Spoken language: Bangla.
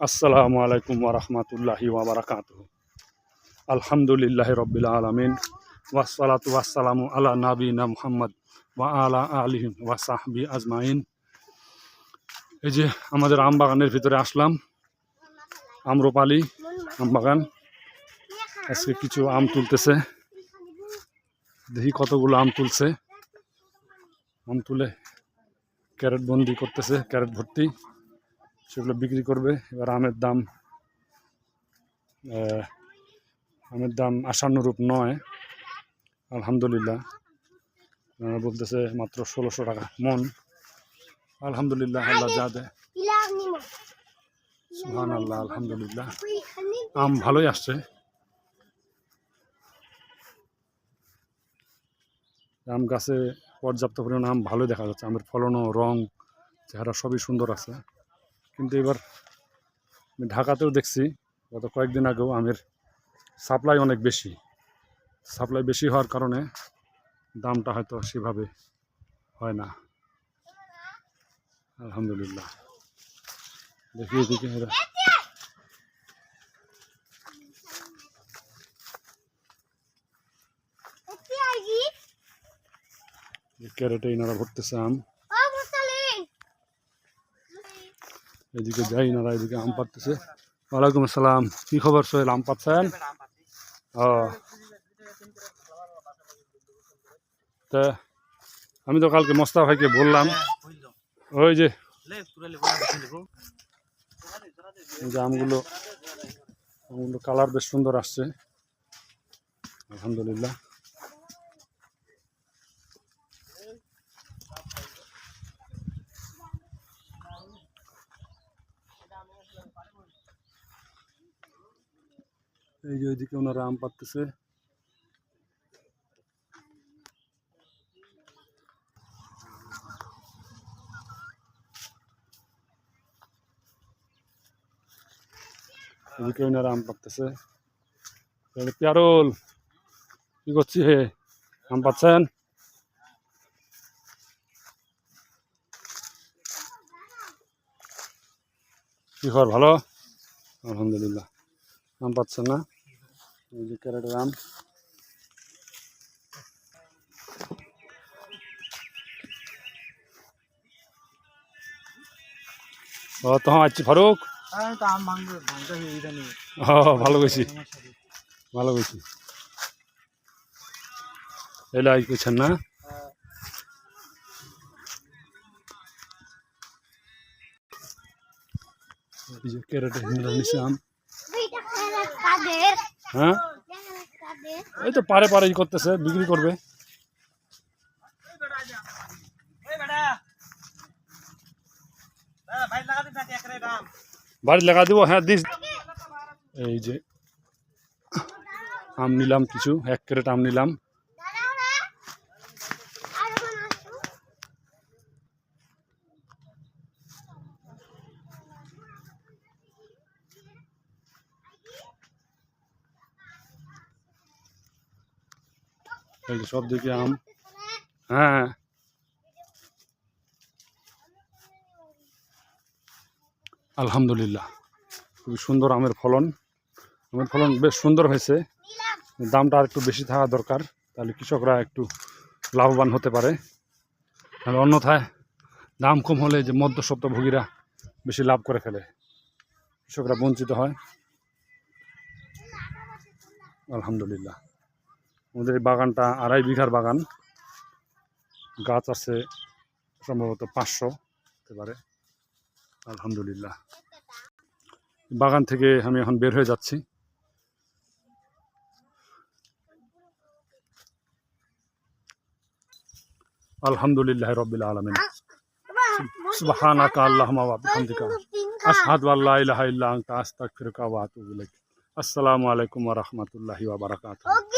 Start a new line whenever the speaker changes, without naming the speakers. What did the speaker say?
আসসালামু আলাইকুম ওয়া রাহমাতুল্লাহি ওয়া বারাকাতুহু। আলহামদুলিল্লাহি রাব্বিল আলামিন ওয়াসসালাতু ওয়াসসালামু আলা নাবিয়িনা মুহাম্মদ ওয়া আলা আলিহি ওয়া সাহবিহি আজমাইন। এই যে আমাদের আম বাগানের ভিতরে আসলাম, আম্রপালি আম বাগান। আজকে কিছু আম তুলতেছে, দেখি কতগুলো আম তুলছে। আম তুলে ক্যারেট বন্দি করতেছে, ক্যারেট ভর্তি, সেগুলো বিক্রি করবে। এবার আমের দাম আশানুরূপ নয়, আলহামদুলিল্লাহ। বলতেছে মাত্র 1600 টাকা মন। আলহামদুলিল্লাহ, আল্লাহ যা দেয়, সুবহানাল্লাহ, আলহামদুলিল্লাহ। আম ভালোই আসছে। আম গাছে পর্যাপ্ত পরিমাণ আম ভালোই দেখা যাচ্ছে। আমের ফলনও, রং, চেহারা সবই সুন্দর আছে। কিন্তু এবার আমি ঢাকাতেও দেখছি গত কয়েকদিন আগেও আমের সাপ্লাই অনেক বেশি। সাপ্লাই বেশি হওয়ার কারণে দামটা হয়তো সেভাবে হয় না। আলহামদুলিল্লাহ, দেখি এদিকে এরা ক্যারেটে ইনারা ভরতেছে আম। এদিকে যাই, ইনারা এদিকে আম পাড়তেছে। ওয়ালাইকুম আসসালাম, কি খবর সোহেল, আম পাচ্ছেন? ও, তা আমি তো কালকে মোস্তাফা ভাইকে বললাম, ওই যে আমগুলো কালার বেশ সুন্দর আসছে, আলহামদুলিল্লাহ। এই যে ওইদিকে ওনারা আম পাড়তেছে। এদিকে ওনারা আম পাড়তেছে। পিয়ারুল, কি করছি হে, আম পাচ্ছেন? কি খবর, ভালো? আলহামদুলিল্লাহ। আম পাচ্ছেন না? এই যে ক্যারেটের আম। ও তো আছি ফারুক। ভালো গেছি, ভালো গেছি। এলে আই করছেন না? এই যে ক্যারেটে নিচে আম। হ্যাঁ, এই তো পারে পারে করতেছে, বিক্রি করবে। বাড়ি লাগা দিব, হ্যাঁ দিস। এই যে আম নিলাম কিছু, 1 ক্যারেট আম নিলাম। এই যে সব দিকে আম। হ্যাঁ, আলহামদুলিল্লাহ, খুবই সুন্দর আমের ফলন। আমের ফলন বেশ সুন্দর হয়েছে। দামটা আর একটু বেশি থাকা দরকার, তাহলে কৃষকরা একটু লাভবান হতে পারে। আর অন্যথায় দাম কম হলে যে মধ্যস্বত্বভোগীরা বেশি লাভ করে ফেলে, কৃষকরা বঞ্চিত হয়। আলহামদুলিল্লাহ, আমাদের এই বাগানটা 2.5 বিঘার বাগান। গাছ আছে সম্ভবত 500 হতে পারে। আলহামদুলিল্লাহ, বাগান থেকে আমি এখন বের হয়ে যাচ্ছি। আলহামদুলিল্লাহ রাব্বিল আলামিন। সুবহানাকা আল্লাহুম্মা ওয়া বিহামদিকা আশহাদু আল্লা ইলাহা ইল্লা আনতা আস্তাগফিরুকা ওয়া আতুবু ইলাইক। আসসালামু আলাইকুম ওয়া রাহমাতুল্লাহি ওয়া বারাকাতুহু।